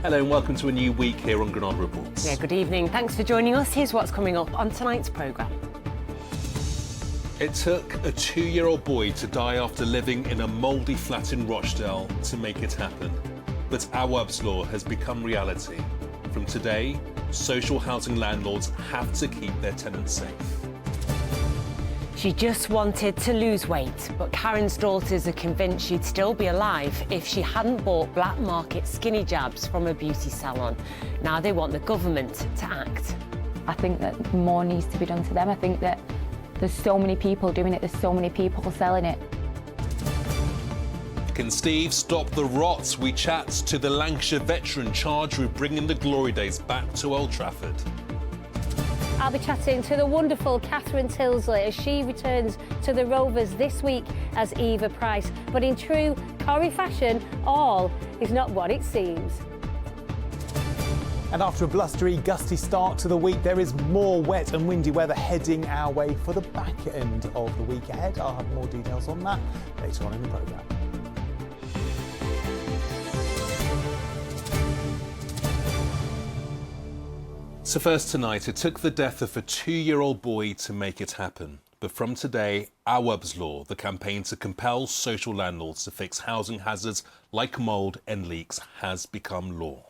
Hello and welcome to a new week here on Granada Reports. Yeah, good evening. Thanks for joining us. Here's what's coming up on tonight's programme. It took a 2-year-old boy to die after living in a mouldy flat in Rochdale to make it happen. But Awaab's law has become reality. From today, social housing landlords have to keep their tenants safe. She just wanted to lose weight, but Karen's daughters are convinced she'd still be alive if she hadn't bought black market skinny jabs from a beauty salon. Now they want the government to act. I think that more needs to be done to them. I think that there's so many people doing it, there's so many people selling it. Can Steve stop the rot? We chat to the Lancashire veteran charged with bringing the glory days back to Old Trafford. I'll be chatting to the wonderful Catherine Tilsley as she returns to the Rovers this week as Eva Price. But in true Corrie fashion, all is not what it seems. And after a blustery, gusty start to the week, there is more wet and windy weather heading our way for the back end of the week ahead. I'll have more details on that later on in the programme. So first tonight, it took the death of a 2-year-old boy to make it happen. But from today, Awaab's law, the campaign to compel social landlords to fix housing hazards like mould and leaks, has become law.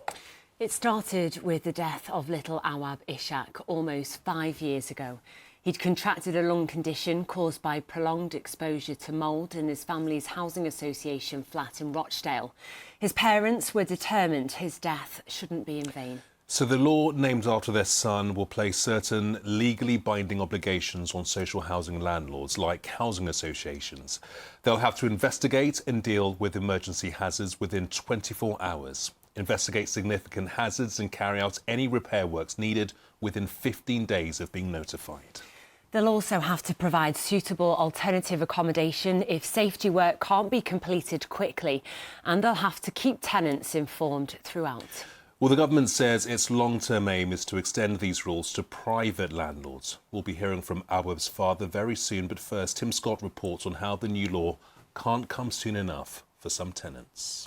It started with the death of little Awaab Ishak almost 5 years ago. He'd contracted a lung condition caused by prolonged exposure to mould in his family's housing association flat in Rochdale. His parents were determined his death shouldn't be in vain. So the law named after their son will place certain legally binding obligations on social housing landlords like housing associations. They'll have to investigate and deal with emergency hazards within 24 hours, investigate significant hazards and carry out any repair works needed within 15 days of being notified. They'll also have to provide suitable alternative accommodation if safety work can't be completed quickly, and they'll have to keep tenants informed throughout. Well, the government says its long-term aim is to extend these rules to private landlords. We'll be hearing from Awaab's father very soon, but first, Tim Scott reports on how the new law can't come soon enough for some tenants.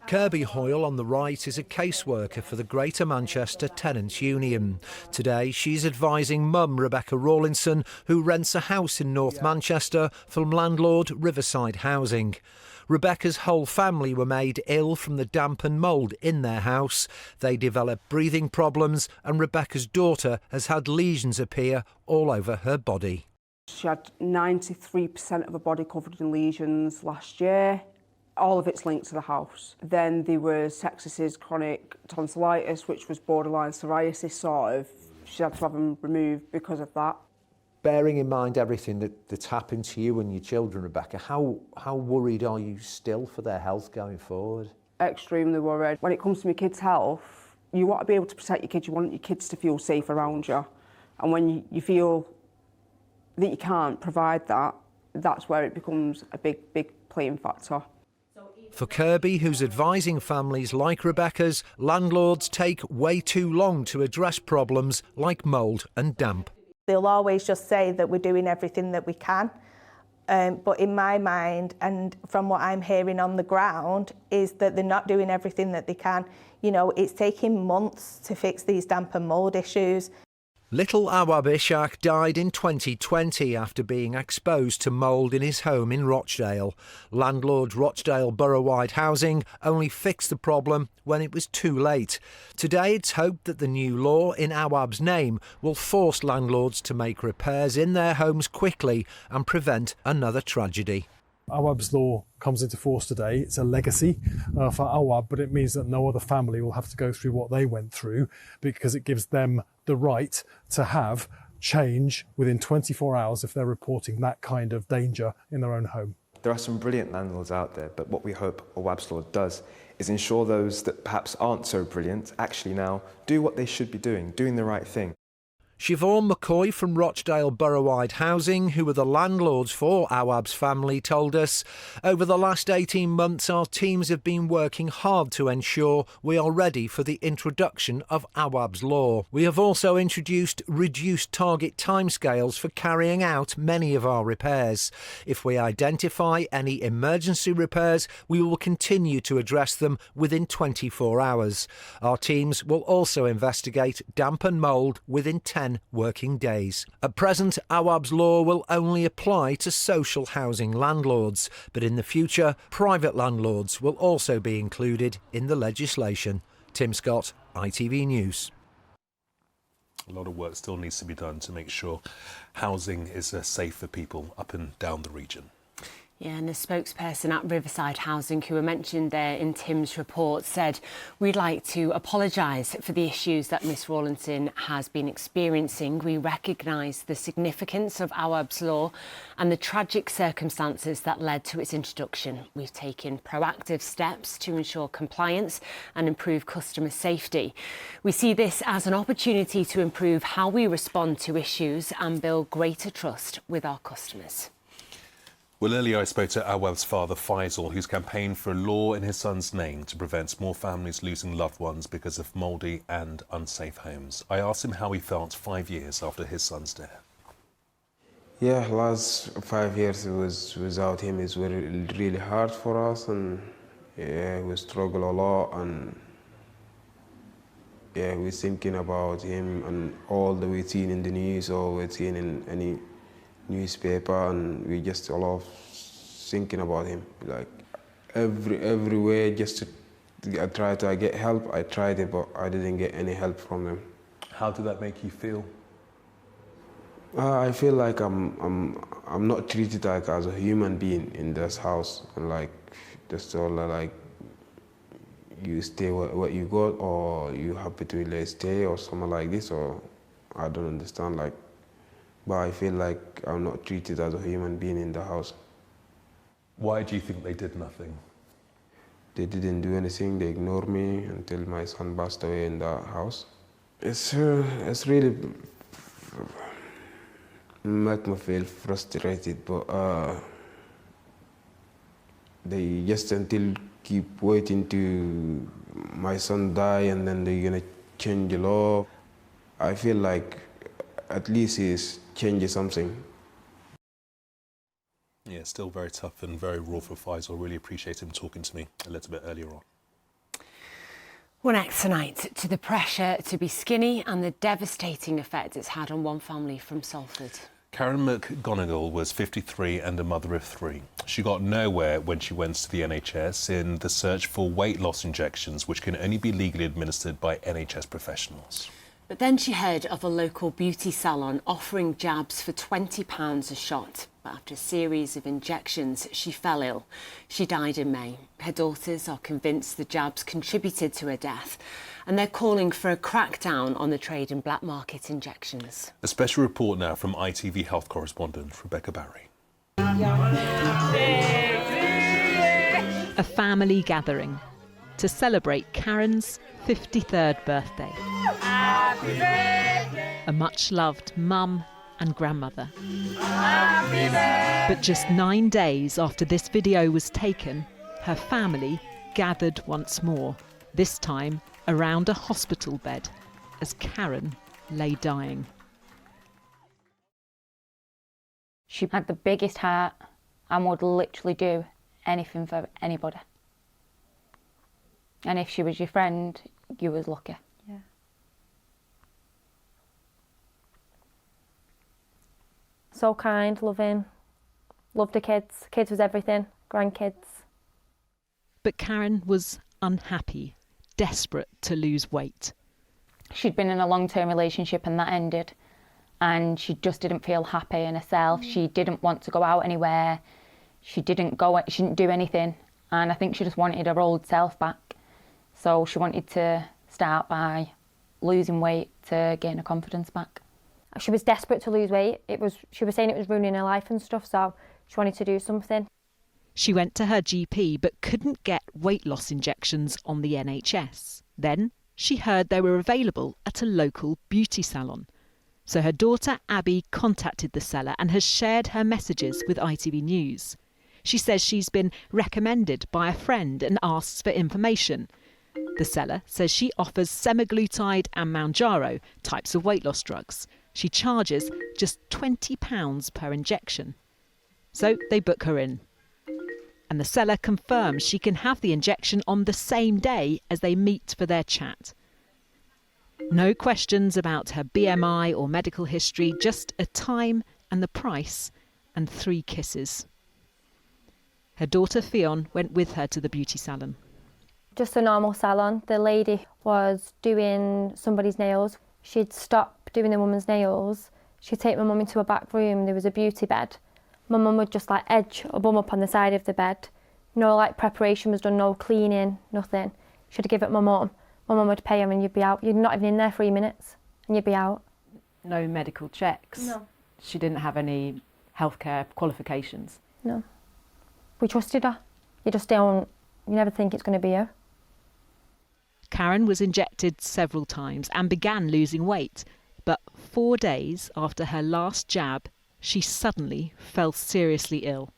Kirby Hoyle on the right is a caseworker for the Greater Manchester Tenants Union. Today she's advising mum Rebecca Rawlinson, who rents a house in North Manchester from landlord Riverside Housing. Rebecca's whole family were made ill from the damp and mould in their house. They developed breathing problems and Rebecca's daughter has had lesions appear all over her body. She had 93% of her body covered in lesions last year. All of it's linked to the house. Then there was sepsis, chronic tonsillitis, which was borderline psoriasis sort of. She had to have them removed because of that. Bearing in mind everything that's happened to you and your children, Rebecca, how worried are you still for their health going forward? Extremely worried. When it comes to my kids' health, you want to be able to protect your kids. You want your kids to feel safe around you. And when you feel that you can't provide that, that's where it becomes a big playing factor. For Kirby, who's advising families like Rebecca's, landlords take way too long to address problems like mould and damp. They'll always just say that we're doing everything that we can. But in my mind, and from what I'm hearing on the ground, is that they're not doing everything that they can. You know, it's taking months to fix these damp and mould issues. Little Awaab Ishak died in 2020 after being exposed to mould in his home in Rochdale. Landlord Rochdale Borough-wide Housing only fixed the problem when it was too late. Today it's hoped that the new law in Awaab's name will force landlords to make repairs in their homes quickly and prevent another tragedy. Awaab's law comes into force today. It's a legacy for Awaab, but it means that no other family will have to go through what they went through, because it gives them the right to have change within 24 hours if they're reporting that kind of danger in their own home. There are some brilliant landlords out there, but what we hope Awaab's law does is ensure those that perhaps aren't so brilliant actually now do what they should be doing the right thing. Siobhan McCoy from Rochdale Borough-wide Housing, who were the landlords for Awaab's family, told us, over the last 18 months our teams have been working hard to ensure we are ready for the introduction of Awaab's law. We have also introduced reduced target timescales for carrying out many of our repairs. If we identify any emergency repairs, we will continue to address them within 24 hours. Our teams will also investigate damp and mould within 10 working days. At present, Awaab's law will only apply to social housing landlords, but in the future, private landlords will also be included in the legislation. Tim Scott, ITV News. A lot of work still needs to be done to make sure housing is safe for people up and down the region. Yeah, and the spokesperson at Riverside Housing, who were mentioned there in Tim's report, said, "We'd like to apologise for the issues that Miss Rawlinson has been experiencing. We recognise the significance of Awaab's law and the tragic circumstances that led to its introduction. We've taken proactive steps to ensure compliance and improve customer safety. We see this as an opportunity to improve how we respond to issues and build greater trust with our customers." Well, earlier I spoke to Awaab's father, Faisal, who's campaigned for a law in his son's name to prevent more families losing loved ones because of mouldy and unsafe homes. I asked him how he felt 5 years after his son's death. Yeah, last 5 years without him is really hard for us, and yeah, we struggle a lot, and yeah, we're thinking about him and all that we've seen in the news or we've seen in any newspaper, and we just a lot of thinking about him, like everywhere. Just I tried to get help. I tried it, but I didn't get any help from them. How did that make you feel? I feel like I'm not treated like as a human being in this house, and like just all like you stay what you got, or you happy to let stay, or something like this, or I don't understand, like. But I feel like I'm not treated as a human being in the house. Why do you think they did nothing? They didn't do anything. They ignored me until my son passed away in the house. It's really make me feel frustrated, but they just until keep waiting to my son die, and then they're gonna change the law. I feel like at least he's changing something. Yeah, still very tough and very raw for Faisal. Really appreciate him talking to me a little bit earlier on. Well, next tonight, to the pressure to be skinny and the devastating effect it's had on one family from Salford. Karen McGonigal was 53 and a mother of 3. She got nowhere when she went to the NHS in the search for weight loss injections, which can only be legally administered by NHS professionals. But then she heard of a local beauty salon offering jabs for £20 a shot. But after a series of injections, she fell ill. She died in May. Her daughters are convinced the jabs contributed to her death, and they're calling for a crackdown on the trade in black market injections. A special report now from ITV health correspondent Rebecca Barry. A family gathering to celebrate Karen's 53rd birthday. A much-loved mum and grandmother. But just 9 days after this video was taken, her family gathered once more, this time around a hospital bed, as Karen lay dying. She had the biggest heart and would literally do anything for anybody. And if she was your friend, you was lucky. Yeah. So kind, loving, loved the kids. Kids was everything, grandkids. But Karen was unhappy, desperate to lose weight. She'd been in a long-term relationship and that ended, and she just didn't feel happy in herself. She didn't want to go out anywhere. She didn't do anything, and I think she just wanted her old self back. So she wanted to start by losing weight to gain her confidence back. She was desperate to lose weight. She was saying it was ruining her life and stuff, so she wanted to do something. She went to her GP but couldn't get weight loss injections on the NHS. Then she heard they were available at a local beauty salon. So her daughter Abby contacted the seller and has shared her messages with ITV News. She says she's been recommended by a friend and asks for information. The seller says she offers semaglutide and Mounjaro, types of weight loss drugs. She charges just £20 per injection. So they book her in. And the seller confirms she can have the injection on the same day as they meet for their chat. No questions about her BMI or medical history, just a time and the price and 3 kisses. Her daughter Fionn went with her to the beauty salon. Just a normal salon. The lady was doing somebody's nails. She'd stop doing the woman's nails. She'd take my mum into a back room. There was a beauty bed. My mum would just like edge her bum up on the side of the bed. No like preparation was done, no cleaning, nothing. She'd give it my mum. My mum would pay her and you'd be out. You're not even in there 3 minutes and you'd be out. No medical checks? No. She didn't have any healthcare qualifications? No. We trusted her. You just don't, you never think it's going to be her. Karen was injected several times and began losing weight. But 4 days after her last jab, she suddenly fell seriously ill.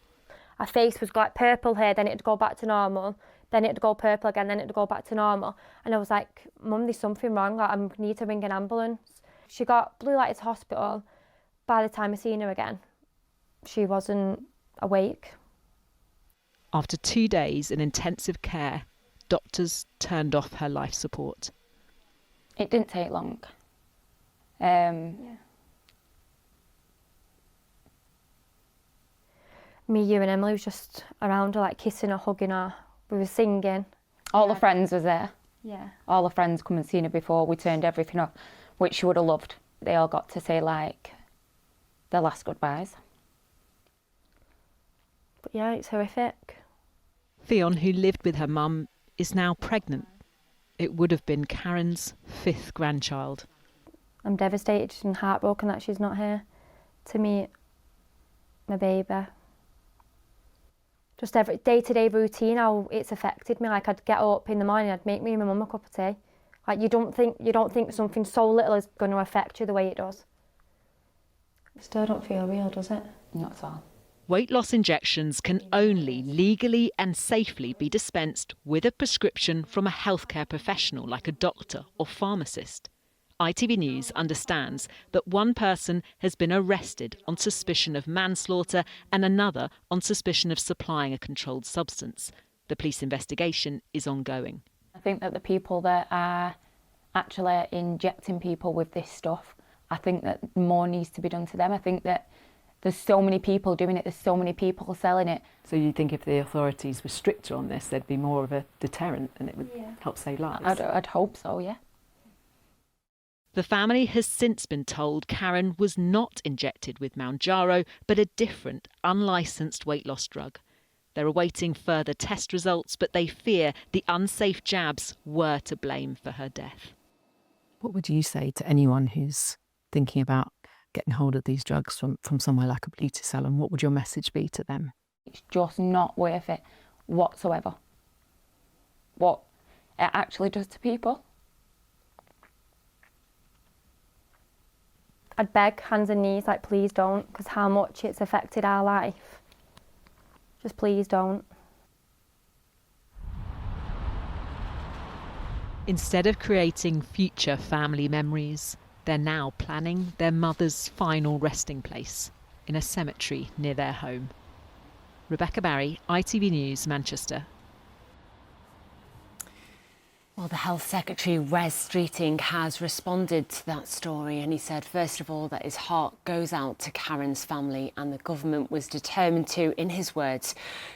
Her face was like purple here, then it'd go back to normal, then it'd go purple again, then it'd go back to normal. And I was like, Mum, there's something wrong, like, I need to ring an ambulance. She got blue lighted to hospital. By the time I seen her again, she wasn't awake. After 2 days in intensive care, doctors turned off her life support. It didn't take long. Me, you and Emily was just around her, like kissing her, hugging her. We were singing. All the friends was there. Yeah. All the friends come and seen her before. We turned everything off, which she would have loved. They all got to say like their last goodbyes. But yeah, it's horrific. Fionn, who lived with her mum, is now pregnant. It would have been Karen's 5th grandchild. I'm devastated and heartbroken that she's not here to meet my baby. Just every day-to-day routine, how it's affected me. Like I'd get up in the morning, I'd make me and my mum a cup of tea. Like you don't think something so little is going to affect you the way it does. It still don't feel real, does it? Not at all. Weight loss injections can only legally and safely be dispensed with a prescription from a healthcare professional like a doctor or pharmacist. ITV News understands that one person has been arrested on suspicion of manslaughter and another on suspicion of supplying a controlled substance. The police investigation is ongoing. I think that the people that are actually injecting people with this stuff, I think that more needs to be done to them. I think that there's so many people doing it, there's so many people selling it. So you think if the authorities were stricter on this, there'd be more of a deterrent and it would help save lives? I'd hope so, yeah. The family has since been told Karen was not injected with Mounjaro, but a different, unlicensed weight loss drug. They're awaiting further test results, but they fear the unsafe jabs were to blame for her death. What would you say to anyone who's thinking about getting hold of these drugs from somewhere like a beauty salon? What would your message be to them? It's just not worth it whatsoever. What it actually does to people. I'd beg, hands and knees, like please don't, because how much it's affected our life. Just please don't. Instead of creating future family memories, they're now planning their mother's final resting place in a cemetery near their home. Rebecca Barry, ITV News, Manchester. Well, the Health Secretary, Wes Streeting, has responded to that story and he said, first of all, that his heart goes out to Karen's family and the government was determined to, in his words,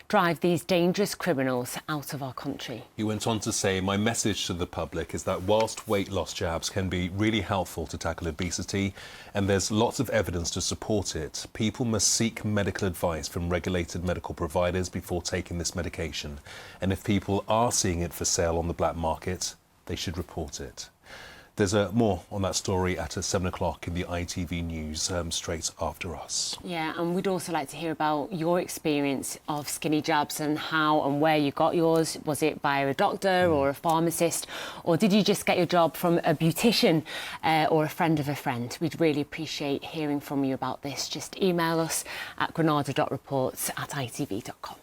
drive these dangerous criminals out of our country. He went on to say, my message to the public is that whilst weight loss jabs can be really helpful to tackle obesity, and there's lots of evidence to support it, people must seek medical advice from regulated medical providers before taking this medication. And if people are seeing it for sale on the black market, they should report it. There's more on that story at 7 o'clock in the ITV News straight after us. Yeah, and we'd also like to hear about your experience of skinny jabs and how and where you got yours. Was it via a doctor or a pharmacist, or did you just get your job from a beautician or a friend of a friend? We'd really appreciate hearing from you about this. Just email us at granada.reports@itv.com.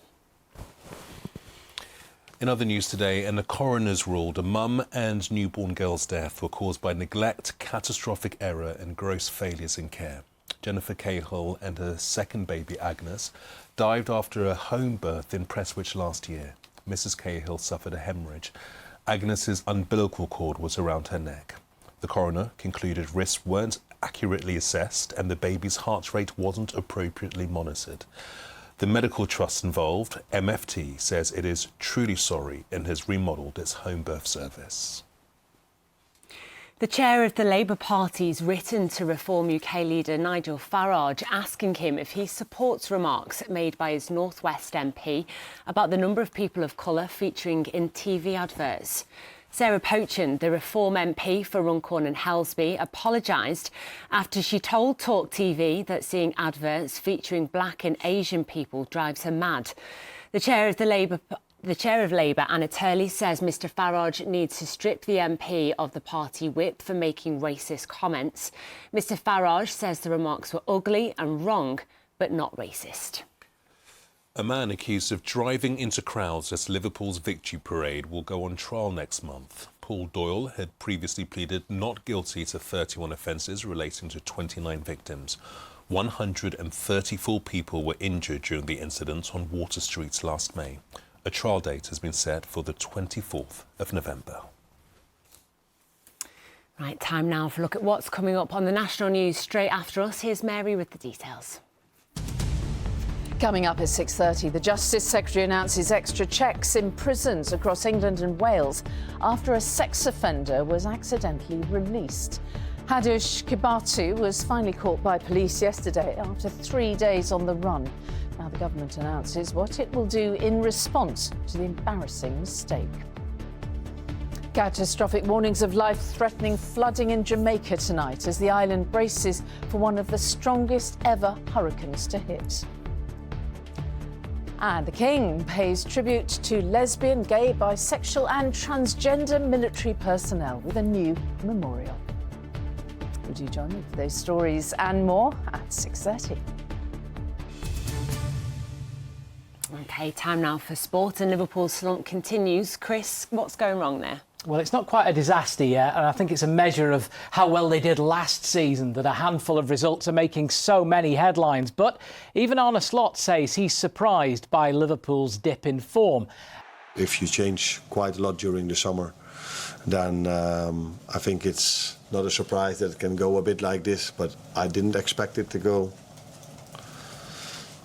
In other news today, and the coroner's ruled a mum and newborn girl's death were caused by neglect, catastrophic error and gross failures in care. Jennifer Cahill and her second baby, Agnes, died after a home birth in Prestwich last year. Mrs Cahill suffered a hemorrhage. Agnes's umbilical cord was around her neck. The coroner concluded risks weren't accurately assessed and the baby's heart rate wasn't appropriately monitored. The medical trust involved, MFT, says it is truly sorry and has remodelled its home birth service. The chair of the Labour Party's written to Reform UK leader Nigel Farage, asking him if he supports remarks made by his North West MP about the number of people of colour featuring in TV adverts. Sarah Pochin, the Reform MP for Runcorn and Helsby, apologised after she told Talk TV that seeing adverts featuring black and Asian people drives her mad. The chair of Labour, Anna Turley, says Mr Farage needs to strip the MP of the party whip for making racist comments. Mr Farage says the remarks were ugly and wrong, but not racist. A man accused of driving into crowds at Liverpool's victory parade will go on trial next month. Paul Doyle had previously pleaded not guilty to 31 offences relating to 29 victims. 134 people were injured during the incident on Water Street last May. A trial date has been set for the 24th of November. Right, time now for a look at what's coming up on the national news straight after us. Here's Mary with the details. Coming up at 6:30, the Justice Secretary announces extra checks in prisons across England and Wales after a sex offender was accidentally released. Hadush Kibatu was finally caught by police yesterday after 3 days on the run. Now the government announces what it will do in response to the embarrassing mistake. Catastrophic warnings of life-threatening flooding in Jamaica tonight as the island braces for one of the strongest ever hurricanes to hit. And the King pays tribute to lesbian, gay, bisexual and transgender military personnel with a new memorial. Would you join me for those stories and more at 6:30? OK, time now for sport, and Liverpool's slump continues. Chris, what's going wrong there? Well, it's not quite a disaster yet, and I think it's a measure of how well they did last season that a handful of results are making so many headlines. But even Arne Slot says he's surprised by Liverpool's dip in form. If you change quite a lot during the summer, then I think it's not a surprise that it can go a bit like this, but I didn't expect it to go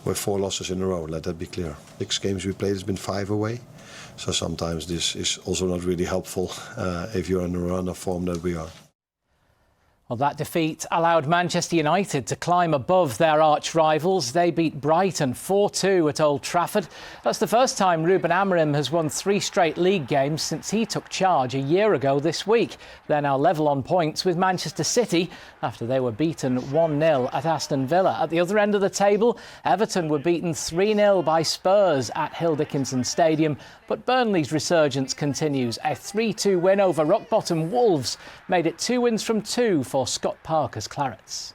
with 4 losses in a row, let that be clear. 6 games we played has been 5 away. So sometimes this is also not really helpful if you're in a run of form that we are. Well, that defeat allowed Manchester United to climb above their arch-rivals. They beat Brighton 4-2 at Old Trafford. That's the first time Ruben Amorim has won 3 straight league games since he took charge a year ago this week. They're now level on points with Manchester City after they were beaten 1-0 at Aston Villa. At the other end of the table, Everton were beaten 3-0 by Spurs at Hill Dickinson Stadium. But Burnley's resurgence continues. A 3-2 win over rock-bottom Wolves made it 2 wins from 2 for Scott Parker's Clarets.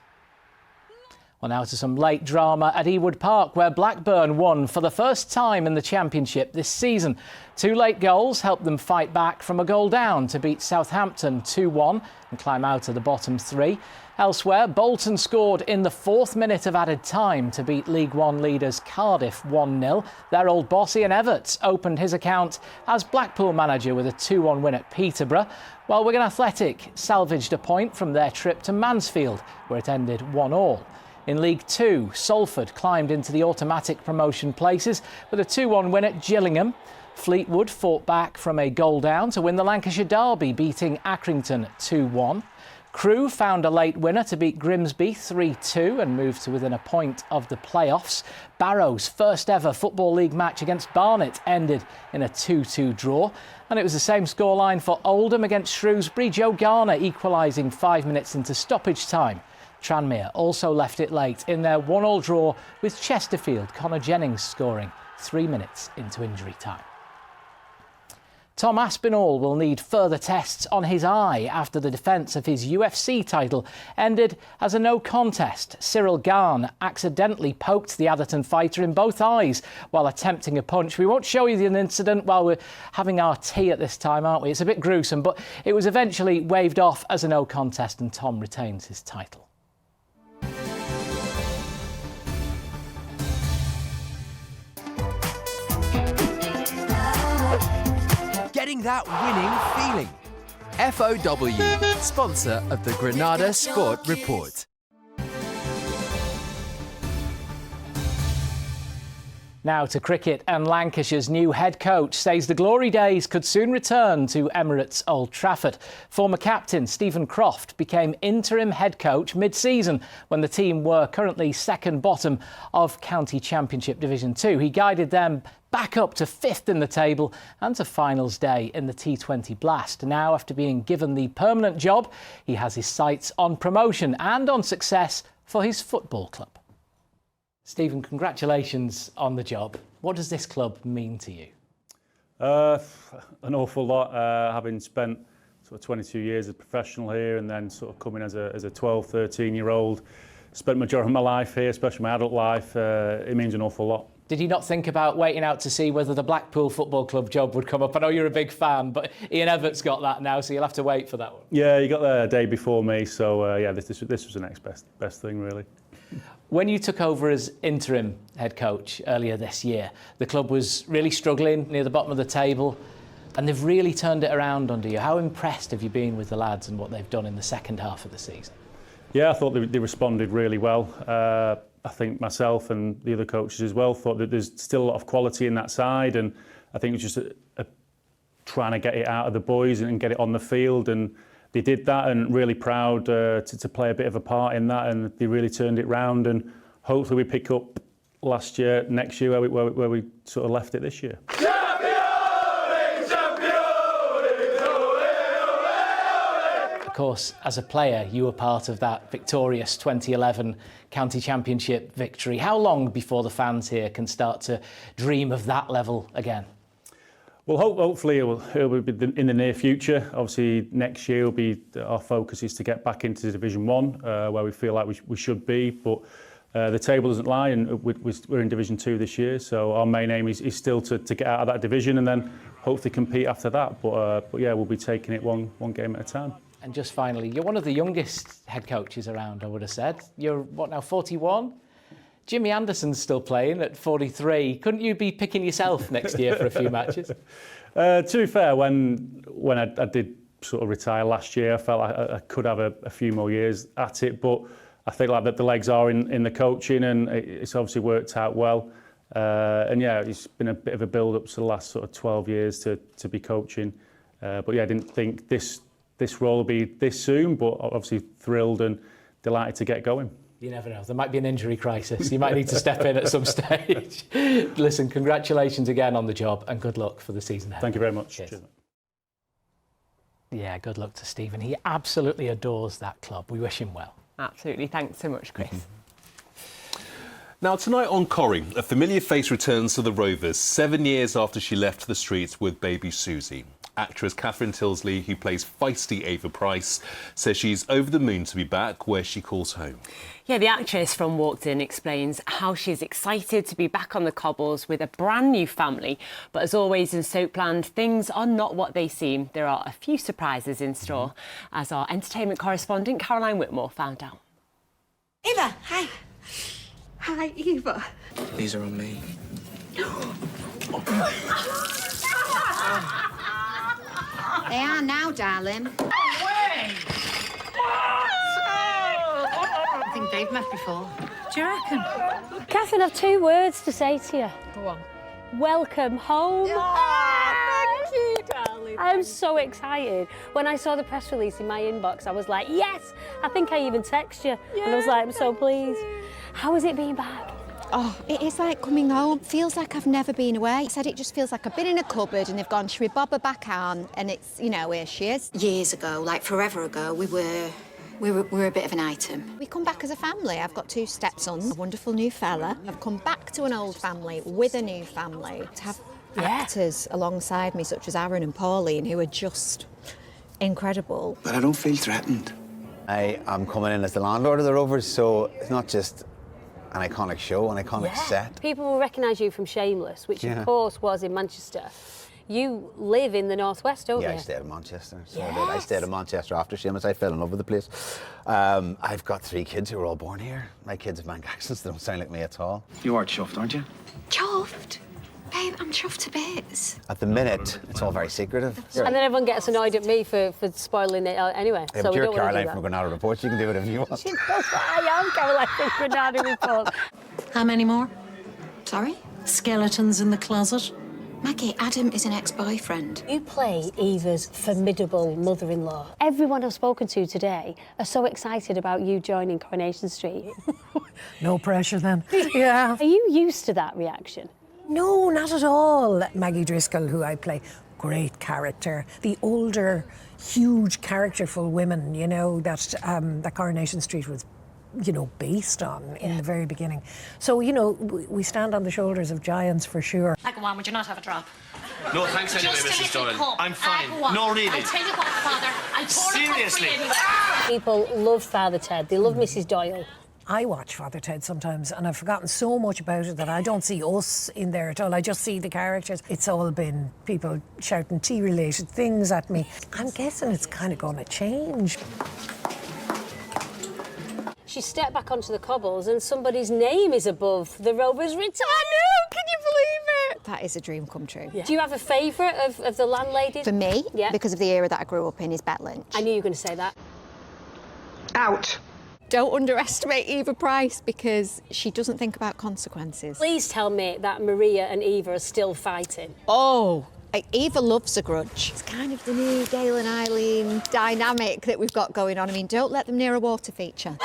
Well, now to some late drama at Ewood Park, where Blackburn won for the first time in the Championship this season. 2 late goals helped them fight back from a goal down to beat Southampton 2-1 and climb out of the bottom 3. Elsewhere, Bolton scored in the 4th minute of added time to beat League One leaders Cardiff 1-0. Their old boss Ian Everts opened his account as Blackpool manager with a 2-1 win at Peterborough, while Wigan Athletic salvaged a point from their trip to Mansfield, where it ended 1-1. In League Two, Salford climbed into the automatic promotion places with a 2-1 win at Gillingham. Fleetwood fought back from a goal down to win the Lancashire derby, beating Accrington 2-1. Crewe found a late winner to beat Grimsby 3-2 and move to within a point of the playoffs. Barrow's first ever Football League match against Barnet ended in a 2-2 draw. And it was the same scoreline for Oldham against Shrewsbury. Joe Garner equalising 5 minutes into stoppage time. Tranmere also left it late in their 1-1 draw with Chesterfield. Connor Jennings scoring 3 minutes into injury time. Tom Aspinall will need further tests on his eye after the defence of his UFC title ended as a no contest. Cyril Gane accidentally poked the Atherton fighter in both eyes while attempting a punch. We won't show you the incident while we're having our tea at this time, aren't we? It's a bit gruesome, but it was eventually waved off as a no contest and Tom retains his title. Getting that winning feeling. FOW, sponsor of the Granada Sport Report. Now to cricket, and Lancashire's new head coach says the glory days could soon return to Emirates Old Trafford. Former captain Stephen Croft became interim head coach mid-season when the team were currently second bottom of County Championship Division 2. He guided them back up to 5th in the table and to finals day in the T20 Blast. Now, after being given the permanent job, he has his sights on promotion and on success for his football club. Stephen, congratulations on the job. What does this club mean to you? An awful lot, having spent sort of 22 years as a professional here and then sort of coming as a 12, 13-year-old. Spent the majority of my life here, especially my adult life. It means an awful lot. Did you not think about waiting out to see whether the Blackpool Football Club job would come up? I know you're a big fan, but Ian Everett's got that now, so you'll have to wait for that one. Yeah, he got there a day before me, so yeah, this was the next best thing, really. When you took over as interim head coach earlier this year, the club was really struggling near the bottom of the table, and they've really turned it around under you. How impressed have you been with the lads and what they've done in the second half of the season? Yeah, I thought they responded really well. I think myself and the other coaches as well thought that there's still a lot of quality in that side, and I think it was just trying to get it out of the boys and get it on the field, and they did that, and really proud to play a bit of a part in that, and they really turned it round, and hopefully we pick up next year where we sort of left it this year. Of course, as a player, you were part of that victorious 2011 County Championship victory. How long before the fans here can start to dream of that level again? Well, hopefully it will be in the near future. Obviously, next year will be our focus is to get back into Division 1, where we feel like we should be. But the table doesn't lie, and we're in Division 2 this year. So our main aim is still to get out of that division and then hopefully compete after that. But yeah, we'll be taking it one game at a time. And just finally, you're one of the youngest head coaches around, I would have said. You're, what now, 41? Jimmy Anderson's still playing at 43. Couldn't you be picking yourself next year for a few matches? To be fair, when I did sort of retire last year, I felt like I could have a few more years at it. But I think like that the legs are in the coaching, and it's obviously worked out well. And yeah, it's been a bit of a build-up to the last sort of 12 years to be coaching. But yeah, I didn't think this role would be this soon, but obviously thrilled and delighted to get going. You never know. There might be an injury crisis. You might need to step in at some stage. Listen, congratulations again on the job and good luck for the season ahead. Thank you very much. Cheers. Yeah, good luck to Stephen. He absolutely adores that club. We wish him well. Absolutely. Thanks so much, Chris. Now, tonight on Corrie, a familiar face returns to the Rovers 7 years after she left the streets with baby Susie. Actress Catherine Tilsley, who plays feisty Ava Price, says she's over the moon to be back where she calls home. Yeah, the actress from Walked In explains how she's excited to be back on the cobbles with a brand new family. But as always in Soapland, things are not what they seem. There are a few surprises in store, as our entertainment correspondent Caroline Whitmore found out. Eva, hi. Hi, Eva. These are on me. They are now, darling. I think they've met before. Do you reckon? Catherine, I've 2 words to say to you. Go on. Welcome home. Oh, thank you, darling. I am so excited. When I saw the press release in my inbox, I was like, yes! I think I even texted you. And I was like, I'm so pleased. How has it been back? Oh, it is like coming home. Feels like I've never been away. I said it just feels like I've been in a cupboard and they've gone, should we bob her back on? And it's, you know, here she is. Years ago, like forever ago, we were a bit of an item. We come back as a family. I've got 2 stepsons, a wonderful new fella. I've come back to an old family with a new family. To have actors alongside me, such as Aaron and Pauline, who are just incredible. But I don't feel threatened. I am coming in as the landlord of the Rovers, so it's not just an iconic show, an iconic set. People will recognise you from Shameless, which of course was in Manchester. You live in the northwest, don't you? Yeah, I stayed in Manchester. So I stayed in Manchester after Shameless. I fell in love with the place. I've got 3 kids who are all born here. My kids have Manc accents. They don't sound like me at all. You are chuffed, aren't you? Chuffed? Babe, I'm chuffed to bits. At the minute, it's all very secretive. And then everyone gets annoyed at me for spoiling it anyway. Yeah, so but we you're don't want to do Caroline that. from Granada Reports. You can do whatever you want. I am Caroline from Granada Report. How many more? Sorry? Skeletons in the closet? Maggie, Adam is an ex-boyfriend. You play Eva's formidable mother-in-law. Everyone I've spoken to today are so excited about you joining Coronation Street. No pressure then. Yeah. Are you used to that reaction? No, not at all. Maggie Driscoll, who I play, great character. The older, huge, characterful women, you know, that Coronation Street was, you know, based on in the very beginning. So, you know, we stand on the shoulders of giants for sure. Like one, would you not have a drop? No, thanks anyway, Mrs. Doyle. I'm fine. No, really. I tell you what, Father, I pour a cup for you anyway. People love Father Ted. They love Mrs. Doyle. I watch Father Ted sometimes and I've forgotten so much about it that I don't see us in there at all. I just see the characters. It's all been people shouting tea-related things at me. I'm guessing it's kind of going to change. She stepped back onto the cobbles and somebody's name is above the Rovers' return. I know, can you believe it? That is a dream come true. Yeah. Do you have a favourite of the landladies? For me, yeah, because of the era that I grew up in, is Bet Lynch. I knew you were going to say that. Out. Don't underestimate Eva Price because she doesn't think about consequences. Please tell me that Maria and Eva are still fighting. Oh, Eva loves a grudge. It's kind of the new Gail and Eileen dynamic that we've got going on. I mean, don't let them near a water feature.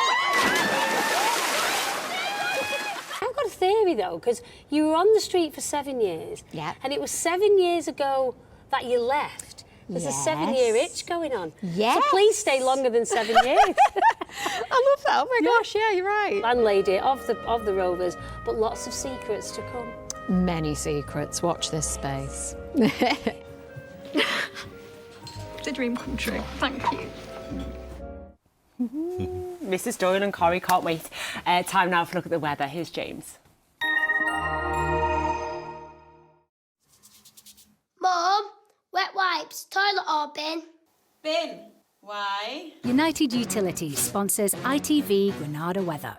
I've got a theory though, because you were on the street for 7 years. Yeah. And it was 7 years ago that you left. There's a 7-year itch going on. Yes. So please stay longer than 7 years. I love that. Oh my gosh, yeah, you're right. Landlady of the Rovers, but lots of secrets to come. Many secrets. Watch this space. It's a dream come true. Thank you. Mrs. Doyle and Corrie can't wait. Time now for a look at the weather. Here's James. Mum, wet wipes, toilet or bin? Bin. Why? United Utilities sponsors ITV Granada weather.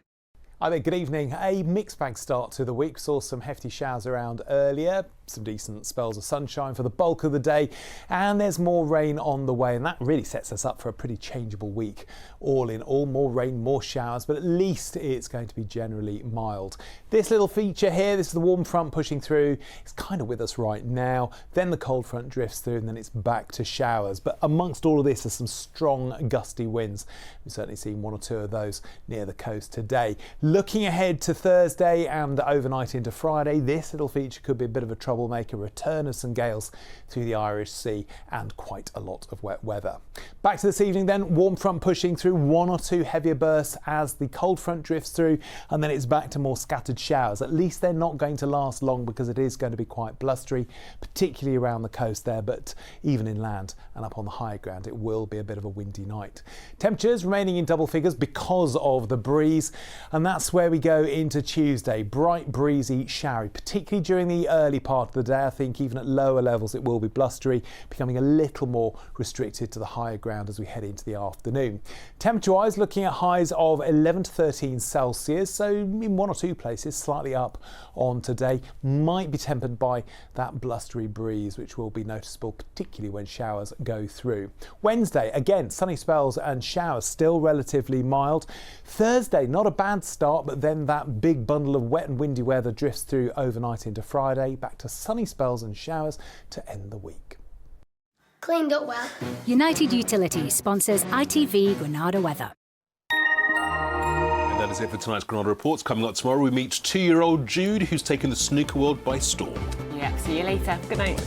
Hi there, good evening. A mixed bag start to the week. Saw some hefty showers around earlier, some decent spells of sunshine for the bulk of the day, and there's more rain on the way, and that really sets us up for a pretty changeable week. All in all, more rain, more showers, but at least it's going to be generally mild. This little feature here, this is the warm front pushing through. It's kind of with us right now. Then the cold front drifts through and then it's back to showers. But amongst all of this are some strong gusty winds. We've certainly seen 1 or 2 of those near the coast today. Looking ahead to Thursday and overnight into Friday, this little feature could be a bit of a troublemaker. Return of some gales through the Irish Sea and quite a lot of wet weather. Back to this evening then, warm front pushing through, 1 or 2 heavier bursts as the cold front drifts through, and then it's back to more scattered showers. At least they're not going to last long because it is going to be quite blustery, particularly around the coast there, but even inland and up on the higher ground it will be a bit of a windy night. Temperatures remaining in double figures because of the breeze, and that's where we go into Tuesday. Bright, breezy, showery, particularly during the early part of the day. I think even at lower levels it will be blustery, becoming a little more restricted to the higher ground as we head into the afternoon. Temperature-wise, looking at highs of 11 to 13 Celsius, so in 1 or 2 places slightly up on today. Might be tempered by that blustery breeze, which will be noticeable particularly when showers go through. Wednesday, again, sunny spells and showers, still relatively mild. Thursday, not a bad start, but then that big bundle of wet and windy weather drifts through overnight into Friday, back to sunny spells and showers to end the week. Cleaned up well. United Utilities sponsors ITV Granada weather. And that is it for tonight's Granada Reports. Coming up tomorrow, we meet 2-year-old Jude, who's taken the snooker world by storm. Yeah, see you later. Good night.